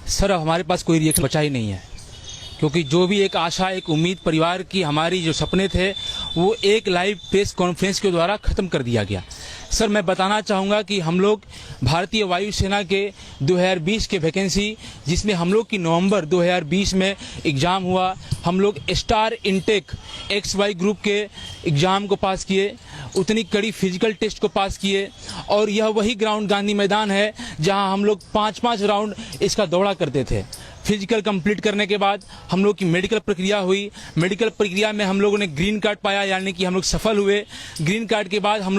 Sir हमारे पास कोई reaction बचा ही नहीं है, क्योंकि जो भी एक आशा, एक उम्मीद परिवार की, हमारी जो सपने थे वो एक लाइव प्रेस कॉन्फ्रेंस के द्वारा ख़त्म कर दिया गया। सर मैं बताना चाहूँगा कि हम लोग भारतीय वायुसेना के 2020 के वैकेंसी, जिसमें हम लोग की नवंबर 2020 में एग्ज़ाम हुआ, हम लोग स्टार इनटेक XY ग्रुप के एग्ज़ाम को पास किए, उतनी कड़ी फिजिकल टेस्ट को पास किए, और यह वही ग्राउंड गांधी मैदान है जहां हम लोग 5-5 राउंड इसका दौड़ा करते थे। फिजिकल कंप्लीट करने के बाद हम लोग की मेडिकल प्रक्रिया हुई। मेडिकल प्रक्रिया में हम लोगों ने ग्रीन कार्ड पाया, यानी कि हम लोग सफल हुए। ग्रीन कार्ड के बाद हम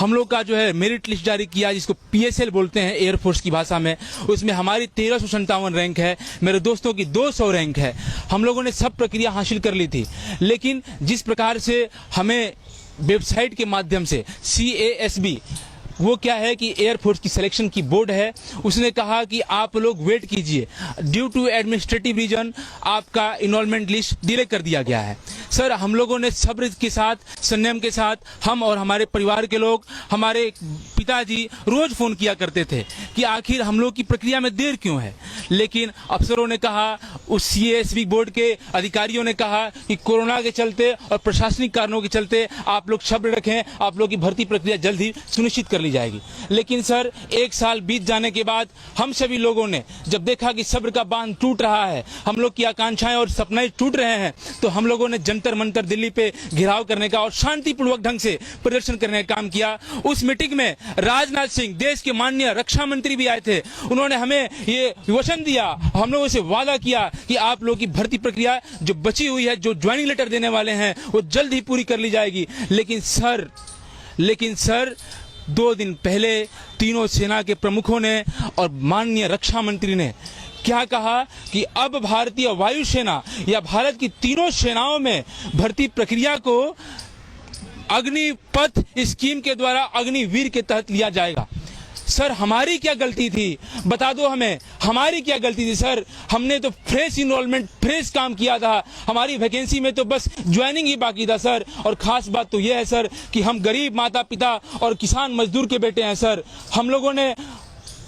लोग का जो है मेरिट लिस्ट जारी किया, जिसको PSL बोलते हैं एयरफोर्स की भाषा में। उसमें हमारी 1357 रैंक है, मेरे दोस्तों की 200 रैंक है। हम लोगों ने सब प्रक्रिया हासिल कर ली थी, लेकिन जिस प्रकार से हमें वेबसाइट के माध्यम से CASB, वो क्या है कि एयरफोर्स की सिलेक्शन की बोर्ड है, उसने कहा कि आप लोग वेट कीजिए, ड्यू टू एडमिनिस्ट्रेटिव रीजन आपका इनरोलमेंट लिस्ट डिले कर दिया गया है। सर हम लोगों ने सब्र के साथ, संयम के साथ, हम और हमारे परिवार के लोग, हमारे पिताजी रोज फोन किया करते थे कि आखिर हम लोग की प्रक्रिया में देर क्यों है। लेकिन अफसरों ने कहा, उस CASB बोर्ड के अधिकारियों ने कहा कि कोरोना के चलते और प्रशासनिक कारणों के चलते आप लोग सब्र रखें, आप लोग की भर्ती प्रक्रिया जल्द ही सुनिश्चित कर ली जाएगी। लेकिन सर 1 साल बीत जाने के बाद हम सभी लोगों ने जब देखा कि सब्र का बांध टूट रहा है, हम लोग की आकांक्षाएं और सपने टूट रहे हैं, तो हम लोगों ने जंतर मंतर दिल्ली पे घेराव करने का और शांतिपूर्वक ढंग से प्रदर्शन करने का काम किया। उस मीटिंग में राजनाथ सिंह, देश के माननीय रक्षा मंत्री भी आए थे। उन्होंने हमें ये वचन दिया, हम लोगों से वादा किया कि आप लोगों की भर्ती प्रक्रिया जो बची हुई है, जो ज्वाइनिंग लेटर देने वाले हैं, वो जल्द ही पूरी कर ली जाएगी। लेकिन सर 2 दिन पहले तीनों सेना के प्रमुखों ने और माननीय रक्षा मंत्री ने क्या कहा कि अब भारतीय वायुसेना या भारत की तीनों सेनाओं में भर्ती प्रक्रिया को अग्निपथ स्कीम के द्वारा अग्निवीर के तहत लिया जाएगा। सर हमारी क्या गलती थी, बता दो हमें, हमारी क्या गलती थी सर? हमने तो फ्रेश इनरोलमेंट, फ्रेश काम किया था, हमारी वैकेंसी में तो बस ज्वाइनिंग ही बाकी था सर। और खास बात तो यह है सर कि हम गरीब माता पिता और किसान मजदूर के बेटे हैं सर। हम लोगों ने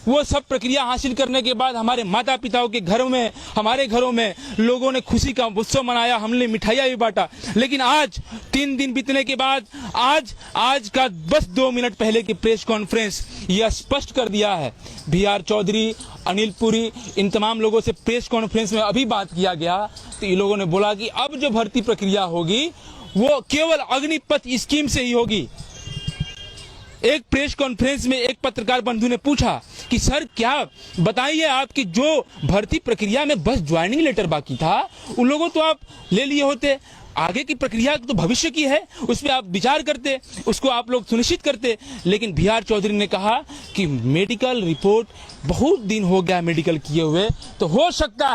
वो सब प्रक्रिया हासिल करने के बाद हमारे माता पिताओं के घरों में, हमारे घरों में लोगों ने खुशी का उत्सव मनाया, हमने मिठाइयाँ भी बांटा। लेकिन आज 3 दिन बीतने के बाद आज का बस 2 मिनट पहले की प्रेस कॉन्फ्रेंस यह स्पष्ट कर दिया है। BR चौधरी, अनिल पुरी, इन तमाम लोगों से प्रेस कॉन्फ्रेंस में अभी बात किया गया, तो ये लोगों ने बोला कि अब जो भर्ती प्रक्रिया होगी वो केवल अग्निपथ स्कीम से ही होगी। एक प्रेस कॉन्फ्रेंस में एक पत्रकार बंधु ने पूछा कि सर क्या बताइए, आपकी जो भर्ती प्रक्रिया में बस ज्वाइनिंग लेटर बाकी था, उन लोगों तो आप ले लिए होते, आगे की प्रक्रिया तो भविष्य की है, उस पर आप विचार करते, उसको आप लोग सुनिश्चित करते। लेकिन BR चौधरी ने कहा कि मेडिकल रिपोर्ट, बहुत दिन हो गया मेडिकल किए हुए, तो हो सकता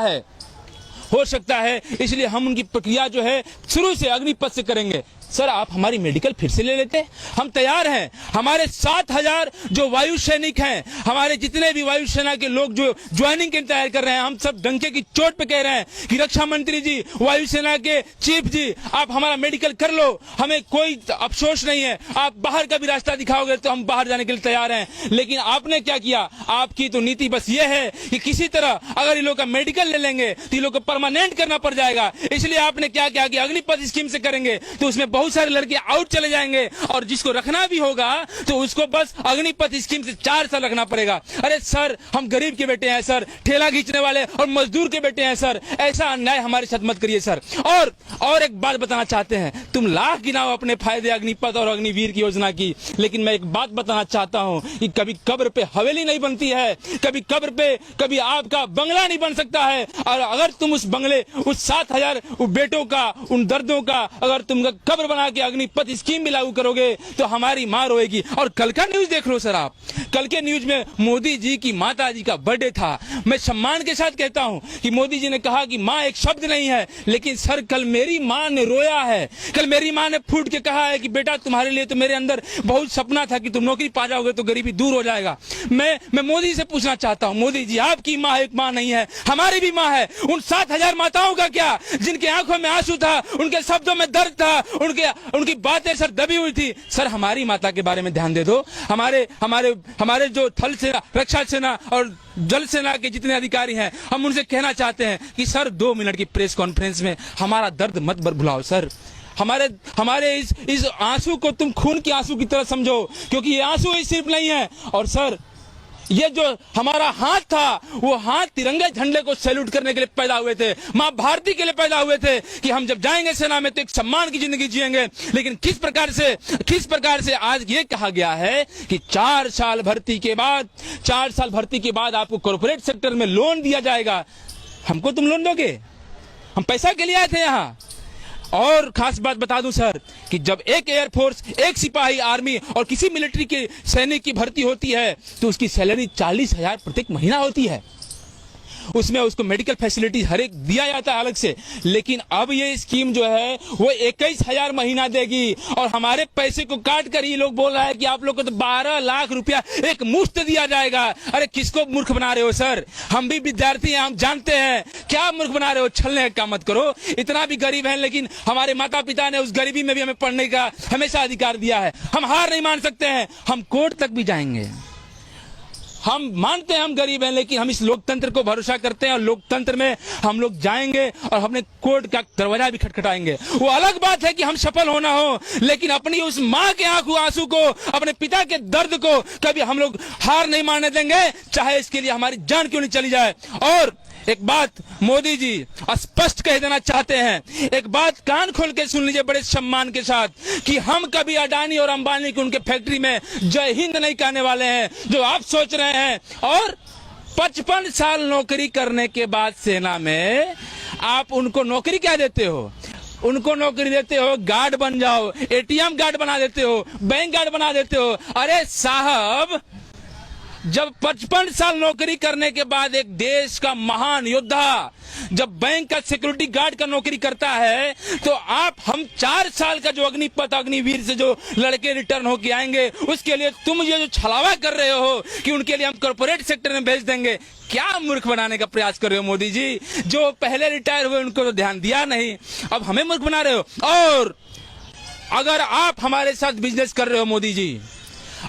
है, इसलिए हम उनकी प्रक्रिया जो है शुरू से अग्निपथ से करेंगे। सर आप हमारी मेडिकल फिर से ले लेते, हम तैयार हैं। हमारे 7000 जो वायु सैनिक हैं, हमारे जितने भी वायुसेना के लोग जो ज्वाइनिंग के तैयार कर रहे हैं, हम सब डंके की चोट पे कह रहे हैं कि रक्षा मंत्री जी, वायुसेना के चीफ जी, आप हमारा मेडिकल कर लो, हमें कोई अफसोस नहीं है। आप बाहर का भी रास्ता दिखाओगे तो हम बाहर जाने के लिए तैयार हैं। लेकिन आपने क्या किया, आपकी तो नीति बस ये है कि किसी तरह अगर ये लोग का मेडिकल ले लेंगे तो ये लोग को परमानेंट करना पड़ जाएगा। इसलिए आपने क्या किया कि अग्निपथ स्कीम से करेंगे तो उसमें बहुत सारे लड़के आउट चले जाएंगे, और जिसको रखना भी होगा तो उसको बस अग्निपथ स्कीम से 4 साल रखना पड़ेगा। अरे सर हम गरीब के बेटे हैं सर, ठेला खींचने वाले और मजदूर के बेटे हैं सर, ऐसा अन्याय हमारे साथ मत करिए सर। और एक बात बताना चाहते हैं, तुम लाख गिनाओ अपने फायदे अग्निपथ और अग्निवीर की योजना की, लेकिन मैं एक बात बताना चाहता हूं कि कभी कब्र पे हवेली नहीं बनती है, कभी कब्र पे कभी आपका बंगला नहीं बन सकता है। और अगर तुम उस बंगले, उस 7000 बेटों का, उन दर्दों का अगर तुम कब्र बना के अग्निपथ स्कीम भी लागू करोगे तो हमारी मां रोएगी। और कल का न्यूज देख लो सर आप, कल के न्यूज में मोदी जी की माता जी का बर्थडे था। मैं सम्मान के साथ कहता हूं कि मोदी जी ने कहा कि मां एक शब्द नहीं है, लेकिन सर कल मेरी मां ने रोया है, कल मेरी मां ने फूट के कहा है कि बेटा तुम्हारे लिए तो मेरे अंदर बहुत सपना था कि तुम नौकरी पा जाओगे तो गरीबी दूर हो जाएगा। मैं मोदी से पूछना चाहता हूं, मोदी जी आपकी मां एक मां नहीं है, हमारी भी मां है। उन 7000 माताओं का क्या, जिनके आंखों में आंसू था, उनके शब्दों में दर्द था, उनके उनकी बातें सर दबी हुई थी। सर हमारी माता के बारे में ध्यान दे दो। हमारे हमारे हमारे जो थल सेना, रक्षा सेना और जल सेना के जितने अधिकारी हैं, हम उनसे कहना चाहते हैं कि सर 2 मिनट की प्रेस कॉन्फ्रेंस में हमारा दर्द मत भुलाओ सर। हमारे इस आंसू को तुम खून के आंसू की तरह समझो, क्योंकि ये आंसू ही सिर्फ नहीं है। और सर ये जो हमारा हाथ था, वो हाथ तिरंगे झंडे को सैल्यूट करने के लिए पैदा हुए थे, मां भारती के लिए पैदा हुए थे कि हम जब जाएंगे सेना में तो एक सम्मान की जिंदगी जिएंगे। लेकिन किस प्रकार से आज ये कहा गया है कि 4 साल भर्ती के बाद आपको कॉर्पोरेट सेक्टर में लोन दिया जाएगा। हमको तुम लोन दोगे? हम पैसा के लिए आए थे यहाँ। और खास बात बता दूं सर कि जब एक एयरफोर्स, एक सिपाही, आर्मी और किसी मिलिट्री के सैनिक की भर्ती होती है तो उसकी सैलरी 40,000 प्रत्येक महीना होती है। उसमें उसको मेडिकल फैसिलिटी हर एक दिया जाता है अलग से। लेकिन अब ये स्कीम जो है वो 21,000 महीना देगी और हमारे पैसे को काट कर ये लोग बोल रहा है कि आप लोग को तो 12 लाख रुपया एक मुश्त दिया जाएगा। अरे किसको मूर्ख बना रहे हो सर? हम भी विद्यार्थी हैं, हम जानते हैं क्या मूर्ख बना रहे हो। छलने का काम मत करो। इतना भी गरीब है, लेकिन हमारे माता पिता ने उस गरीबी में भी हमें पढ़ने का हमेशा अधिकार दिया है। हम हार नहीं मान सकते हैं, हम कोर्ट तक भी जाएंगे। हम मानते हैं हम गरीब हैं, लेकिन हम इस लोकतंत्र को भरोसा करते हैं और लोकतंत्र में हम लोग जाएंगे और हमने कोर्ट का दरवाजा भी खटखटाएंगे। वो अलग बात है कि हम सफल होना हो, लेकिन अपनी उस माँ के आंसू को, अपने पिता के दर्द को कभी हम लोग हार नहीं मानने देंगे, चाहे इसके लिए हमारी जान क्यों नहीं चली जाए। और एक बात मोदी जी स्पष्ट कह देना चाहते हैं, एक बात कान खोल के सुन लीजिए बड़े सम्मान के साथ, कि हम कभी अडानी और अंबानी की उनके फैक्ट्री में जय हिंद नहीं कहने वाले हैं जो आप सोच रहे हैं। और 55 साल नौकरी करने के बाद सेना में आप उनको नौकरी क्या देते हो? उनको नौकरी देते हो गार्ड बन जाओ, एटीएम गार्ड बना देते हो, बैंक गार्ड बना देते हो। अरे साहब, जब 55 साल नौकरी करने के बाद एक देश का महान योद्धा जब बैंक का सिक्योरिटी गार्ड का नौकरी करता है, तो हम 4 साल का जो अग्निपथ, अग्निवीर से जो लड़के रिटर्न होके आएंगे, उसके लिए तुम ये जो छलावा कर रहे हो कि उनके लिए हम कॉर्पोरेट सेक्टर में भेज देंगे, क्या मूर्ख बनाने का प्रयास कर रहे हो मोदी जी? जो पहले रिटायर हुए उनको तो ध्यान दिया नहीं, अब हमें मूर्ख बना रहे हो। और अगर आप हमारे साथ बिजनेस कर रहे हो मोदी जी,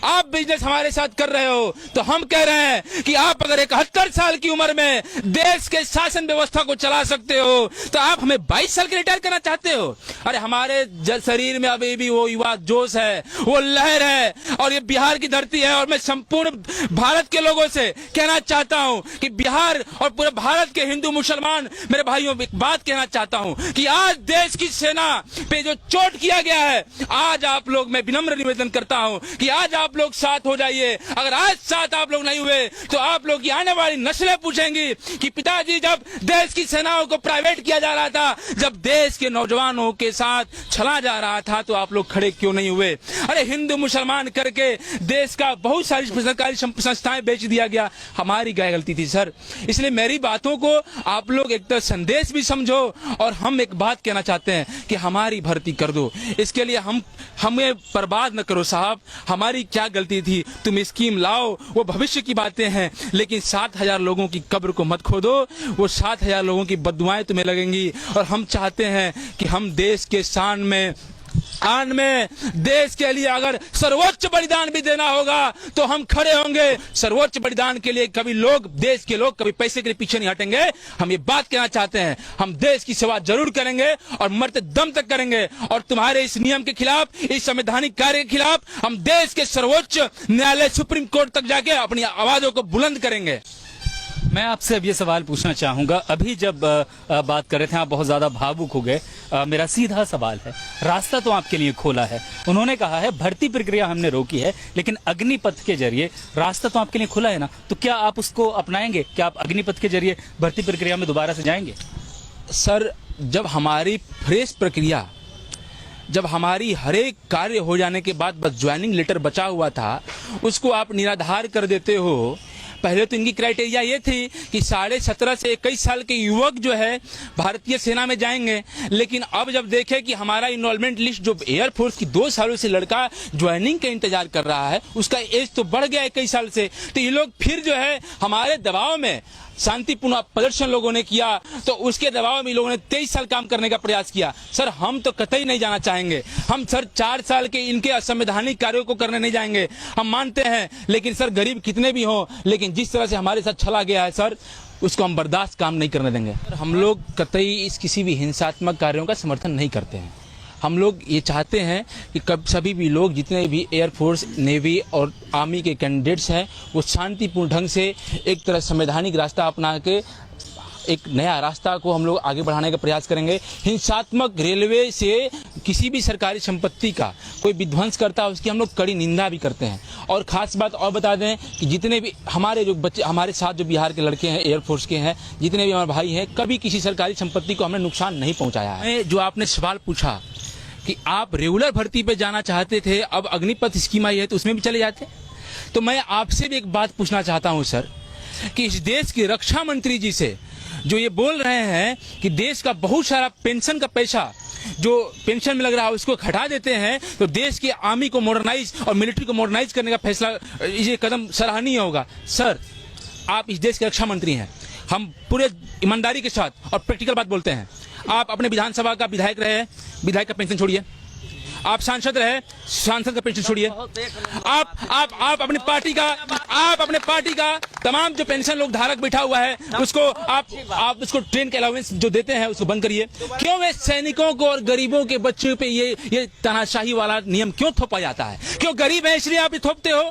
आप बिजनेस हमारे साथ कर रहे हो, तो हम कह रहे हैं कि आप अगर 71 साल की उम्र में देश के शासन व्यवस्था को चला सकते हो, तो आप हमें 22 साल के रिटायर करना चाहते हो? अरे हमारे शरीर में अभी भी वो युवा जोश है, वो लहर है, और ये बिहार की धरती है। और मैं संपूर्ण भारत के लोगों से कहना चाहता हूं कि बिहार और पूरे भारत के हिंदू मुसलमान मेरे भाइयों, एक बात कहना चाहता हूं कि आज देश की सेना पे जो चोट किया गया है, आज आप लोग, मैं विनम्र निवेदन करता हूं कि आज आप लोग साथ हो जाइए। अगर आज साथ आप लोग नहीं हुए तो आप लोग की आने वाली नस्लें पूछेंगी कि पिताजी जब देश की सेनाओं को प्राइवेट किया जा रहा था, जब देश के नौजवानों के साथ छला जा रहा था, तो आप लोग खड़े क्यों नहीं हुए? अरे हिंदू मुसलमान करके देश का बहुत सारी सरकारी संस्थाएं बेच दिया गया, हमारी क्या गलती थी सर? इसलिए मेरी बातों को आप लोग एक तो संदेश भी समझो, और हम एक बात कहना चाहते हैं कि हमारी भर्ती कर दो। इसके लिए हमें बर्बाद न करो साहब। हमारी क्या गलती थी? तुम स्कीम लाओ, वो भविष्य की बातें हैं, लेकिन 7,000 लोगों की कब्र को मत खोदो। वो 7,000 लोगों की बददुआएं तुम्हें लगेंगी। और हम चाहते हैं कि हम देश के आन में देश के लिए अगर सर्वोच्च बलिदान भी देना होगा तो हम खड़े होंगे। सर्वोच्च बलिदान के लिए कभी देश के लोग कभी पैसे के लिए पीछे नहीं हटेंगे। हम ये बात कहना चाहते हैं, हम देश की सेवा जरूर करेंगे और मरते दम तक करेंगे। और तुम्हारे इस नियम के खिलाफ, इस संवैधानिक कार्य के खिलाफ हम देश के सर्वोच्च न्यायालय सुप्रीम कोर्ट तक जाके अपनी आवाजों को बुलंद करेंगे। मैं आपसे अब ये सवाल पूछना चाहूंगा, अभी जब बात कर रहे थे आप बहुत ज्यादा भावुक हो गए। मेरा सीधा सवाल है, रास्ता तो आपके लिए खोला है, उन्होंने कहा है भर्ती प्रक्रिया हमने रोकी है, लेकिन अग्निपथ के जरिए रास्ता तो आपके लिए खुला है ना, तो क्या आप उसको अपनाएंगे? क्या आप अग्निपथ के जरिए भर्ती प्रक्रिया में दोबारा से जाएंगे? सर, जब हमारी फ्रेश प्रक्रिया, जब हमारी हर एक कार्य हो जाने के बाद बस ज्वाइनिंग लेटर बचा हुआ था, उसको आप निराधार कर देते हो। पहले तो इनकी क्राइटेरिया ये थी कि 17.5 से 21 साल के युवक जो है भारतीय सेना में जाएंगे, लेकिन अब जब देखे कि हमारा इनरोलमेंट लिस्ट जो एयरफोर्स की 2 सालों से लड़का ज्वाइनिंग का इंतजार कर रहा है, उसका एज तो बढ़ गया 21 साल से, तो ये लोग फिर जो है हमारे दबाव में शांतिपूर्ण प्रदर्शन लोगों ने किया तो उसके दबाव में लोगों ने 23 साल काम करने का प्रयास किया। सर हम तो कतई नहीं जाना चाहेंगे, हम सर 4 साल के इनके असंवैधानिक कार्यों को करने नहीं जाएंगे, हम मानते हैं। लेकिन सर गरीब कितने भी हों, लेकिन जिस तरह से हमारे साथ छला गया है सर, उसको हम बर्दाश्त काम नहीं करने देंगे। हम लोग कतई इस किसी भी हिंसात्मक कार्यों का समर्थन नहीं करते हैं। हम लोग ये चाहते हैं कि कब सभी भी लोग, जितने भी एयरफोर्स, नेवी और आर्मी के कैंडिडेट्स हैं, वो शांतिपूर्ण ढंग से एक तरह संवैधानिक रास्ता अपना के एक नया रास्ता को हम लोग आगे बढ़ाने का प्रयास करेंगे। हिंसात्मक रेलवे से किसी भी सरकारी संपत्ति का कोई विध्वंस करता है उसकी हम लोग कड़ी निंदा भी करते हैं। और खास बात और बता दें कि जितने भी हमारे जो बच्चे, हमारे साथ जो बिहार के लड़के हैं, एयरफोर्स के हैं, जितने भी हमारे भाई हैं, कभी किसी सरकारी संपत्ति को हमने नुकसान नहीं पहुंचाया है। जो आपने सवाल पूछा कि आप रेगुलर भर्ती पे जाना चाहते थे, अब अग्निपथ स्कीम आई है तो उसमें भी चले जाते, तो मैं आपसे भी एक बात पूछना चाहता हूं सर कि इस देश के रक्षा मंत्री जी से जो ये बोल रहे हैं कि देश का बहुत सारा पेंशन का पैसा जो पेंशन में लग रहा है उसको हटा देते हैं तो देश की आर्मी को मॉडर्नाइज और मिलिट्री को मॉडर्नाइज करने का फैसला, ये कदम सराहनीय होगा। सर आप इस देश के रक्षा मंत्री हैं, हम पूरे ईमानदारी के साथ और प्रैक्टिकल बात बोलते हैं। आप अपने विधानसभा का विधायक रहे, विधायक का पेंशन छोड़िए। आप सांसद रहे, सांसद का पेंशन छोड़िए। आप अपनी पार्टी का तमाम जो पेंशन लोग धारक बैठा हुआ है उसको आप उसको ट्रेन के अलाउंस जो देते हैं उसको बंद करिए। क्यों वे सैनिकों को और गरीबों के बच्चों पे ये तानाशाही वाला नियम क्यों थोपा जाता है? क्यों गरीब है इसलिए आप ये थोपते हो?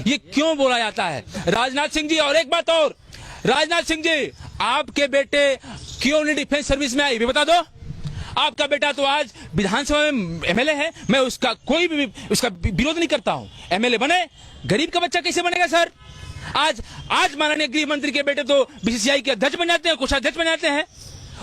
ये क्यों बोला जाता है? राजनाथ सिंह जी, और एक बात और, राजनाथ सिंह जी आपके बेटे क्यों नहीं डिफेंस सर्विस में आए ये बता दो। आपका बेटा तो आज विधानसभा में एमएलए है, मैं उसका कोई भी उसका विरोध नहीं करता हूं, एमएलए बने, गरीब का बच्चा कैसे बनेगा सर? आज माननीय गृह मंत्री के बेटे तो बीसीसीआई के अध्यक्ष बन जाते हैं, कोषाध्यक्ष बन जाते हैं,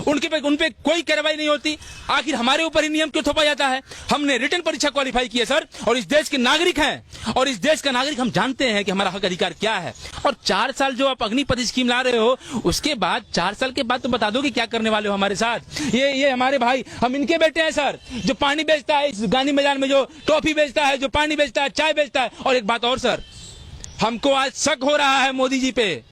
उन पे कोई कार्रवाई नहीं होती। आखिर हमारे ऊपर ही नियम क्यों थोपा जाता है? हमने रिटन परीक्षा क्वालिफाई की है सर, और इस देश के नागरिक हैं, और इस देश का नागरिक हम जानते हैं कि हमारा हक अधिकार क्या है। और 4 साल जो आप अग्निपथ स्कीम ला रहे हो, उसके बाद 4 साल के बाद तो बता दो कि क्या करने वाले हो हमारे साथ। ये हमारे भाई, हम इनके बेटे हैं सर, जो पानी बेचता है इस गांधी मैदान में, जो टॉफी बेचता है, जो पानी बेचता है, चाय बेचता है। और एक बात और सर, हमको आज शक हो रहा है मोदी जी पे।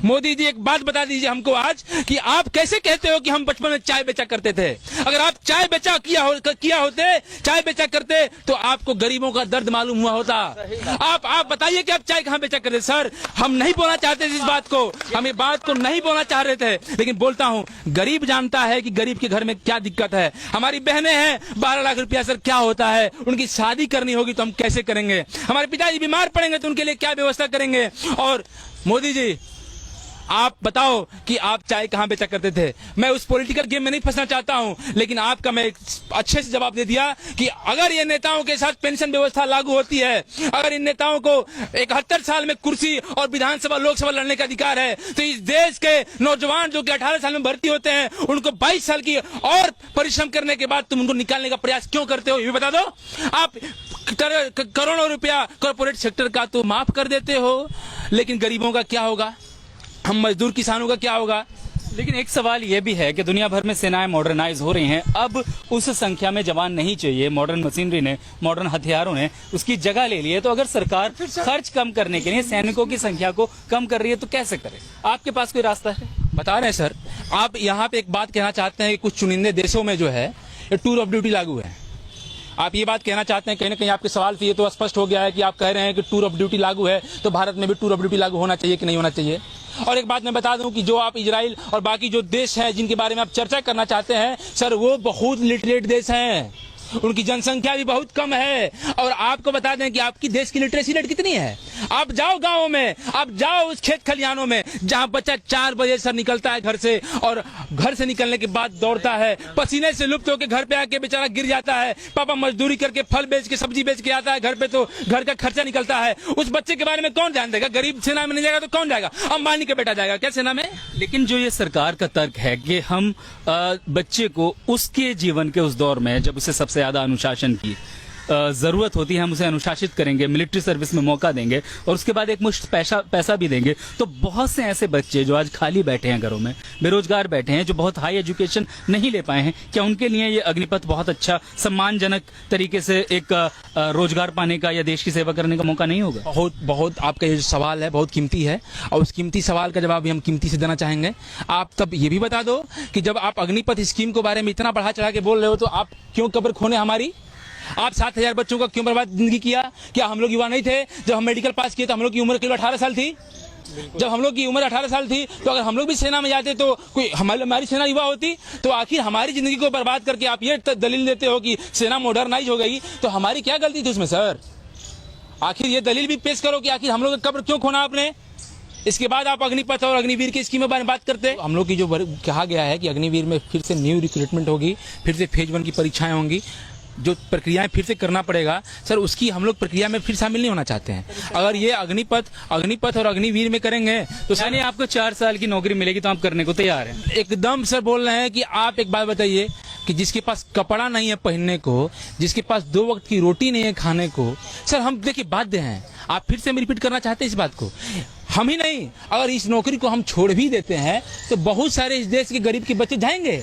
मोदी जी एक बात बता दीजिए हमको आज कि आप कैसे कहते हो कि हम बचपन में चाय बेचा करते थे? अगर आप चाय बेचा किया होते, चाय बेचा करते तो आपको गरीबों का दर्द मालूम हुआ होता। आप बताइए कि आप चाय कहां बेचा करते? सर हम नहीं बोलना चाहते इस बात को, हम ये बात को नहीं बोलना चाह रहे थे, लेकिन बोलता हूं, गरीब जानता है कि गरीब के घर में क्या दिक्कत है। हमारी बहनें हैं, 12 लाख रुपया सर क्या होता है? उनकी शादी करनी होगी तो हम कैसे करेंगे? हमारे पिताजी बीमार पड़ेंगे तो उनके लिए क्या व्यवस्था करेंगे? और मोदी जी आप बताओ कि आप चाय कहां बेचा करते थे? मैं उस पॉलिटिकल गेम में नहीं फंसना चाहता हूं, लेकिन आपका मैं अच्छे से जवाब दे दिया कि अगर ये नेताओं के साथ पेंशन व्यवस्था लागू होती है, अगर इन नेताओं को 71 साल में कुर्सी और विधानसभा लोकसभा लड़ने का अधिकार है, तो इस देश के नौजवान जो कि 18 साल में भर्ती होते हैं उनको 22 साल की और परिश्रम करने के बाद तुम उनको निकालने का प्रयास क्यों करते हो ये बता दो। आप करोड़ों रुपया कॉर्पोरेट सेक्टर का तो माफ कर देते हो, लेकिन गरीबों का क्या होगा? हम मजदूर किसानों का क्या होगा? लेकिन एक सवाल यह भी है कि दुनिया भर में सेनाएं मॉडर्नाइज हो रही हैं, अब उस संख्या में जवान नहीं चाहिए। मॉडर्न मशीनरी ने, मॉडर्न हथियारों ने उसकी जगह ले ली है। तो अगर सरकार खर्च कम करने के लिए सैनिकों की संख्या को कम कर रही है तो कैसे करे? आपके पास कोई रास्ता है? बता रहे हैं सर, आप यहाँ पे एक बात कहना चाहते हैं कि कुछ चुनिंदे देशों में जो है ये टूर ऑफ ड्यूटी लागू है। आप ये बात कहना चाहते हैं, कहीं ना कहीं आपके सवाल से ये तो स्पष्ट हो गया है कि आप कह रहे हैं कि टूर ऑफ ड्यूटी लागू है तो भारत में भी टूर ऑफ ड्यूटी लागू होना चाहिए कि नहीं होना चाहिए। और एक बात मैं बता दूं कि जो आप इजराइल और बाकी जो देश हैं जिनके बारे में आप चर्चा करना चाहते हैं सर, वो बहुत लिटरेट देश हैं, उनकी जनसंख्या भी बहुत कम है। और आपको बता दें कि आपकी देश की लिटरेसी रेट कितनी है। आप जाओ गाँव में, आप जाओ उस खेत खलिहानों में जहाँ बच्चा 4 बजे सर निकलता है घर से, और घर से निकलने के बाद दौड़ता है, पसीने से लुप्त होकर घर पे आके बेचारा गिर जाता है। पापा मजदूरी करके फल बेच के सब्जी बेच के आता है घर पे, तो घर का खर्चा निकलता है। उस बच्चे के बारे में कौन ध्यान देगा? गरीब सेना में नहीं जाएगा तो कौन जाएगा? अंबानी का बेटा जाएगा क्या सेना में? लेकिन जो ये सरकार का तर्क है कि हम बच्चे को उसके जीवन के उस दौर में जब उसे सबसे ज्यादा अनुशासन की जरूरत होती है हम उसे अनुशासित करेंगे, मिलिट्री सर्विस में मौका देंगे और उसके बाद एक मुश्त पैसा भी देंगे, तो बहुत से ऐसे बच्चे जो आज खाली बैठे हैं घरों में, बेरोजगार बैठे हैं, जो बहुत हाई एजुकेशन नहीं ले पाए हैं, क्या उनके लिए ये अग्निपथ बहुत अच्छा सम्मानजनक तरीके से एक रोजगार पाने का या देश की सेवा करने का मौका नहीं होगा? बहुत बहुत आपका ये जो सवाल है बहुत कीमती है और उस कीमती सवाल का जवाब भी हम कीमती से देना चाहेंगे। आप तब ये भी बता दो कि जब आप अग्निपथ स्कीम के बारे में इतना बढ़ा चढ़ा के बोल रहे हो तो आप क्यों कब्र खोने हमारी? आप 7,000 बच्चों का क्यों बर्बाद जिंदगी किया? क्या हम लोग युवा नहीं थे? जब हम मेडिकल पास किए तो हम लोग की उम्र केवल 18 साल थी। जब हम लोग की उम्र 18 साल थी तो अगर हम लोग भी सेना में जाते तो कोई हमारी सेना युवा होती? तो आखिर हमारी जिंदगी को बर्बाद करके आप ये दलील देते हो कि सेना मॉडर्नाइज हो गई, तो हमारी क्या गलती थी उसमें सर? आखिर ये दलील भी पेश करो कि आखिर हम लोग का कब्र क्यों खोना आपने? इसके बाद आप अग्निपथ और अग्निवीर की स्कीम के बारे में बात करते हैं। हम लोग की जो कहा गया है कि अग्निवीर में फिर से न्यू रिक्रूटमेंट होगी, फिर से फेज 1 की परीक्षाएं होंगी, जो प्रक्रियाएं फिर से करना पड़ेगा सर, उसकी हम लोग प्रक्रिया में फिर शामिल नहीं होना चाहते हैं। अगर ये अग्निपथ और अग्निवीर में करेंगे तो यानी आपको 4 साल की नौकरी मिलेगी तो आप करने को तैयार हैं? एकदम सर बोल रहे हैं कि आप एक बात बताइए कि जिसके पास कपड़ा नहीं है पहनने को, जिसके पास 2 वक्त की रोटी नहीं है खाने को, सर हम देखिए बाध्य हैं। आप फिर से रिपीट करना चाहते हैं इस बात को? हम ही नहीं, अगर इस नौकरी को हम छोड़ भी देते हैं तो बहुत सारे इस देश के गरीब के बच्चे जाएंगे।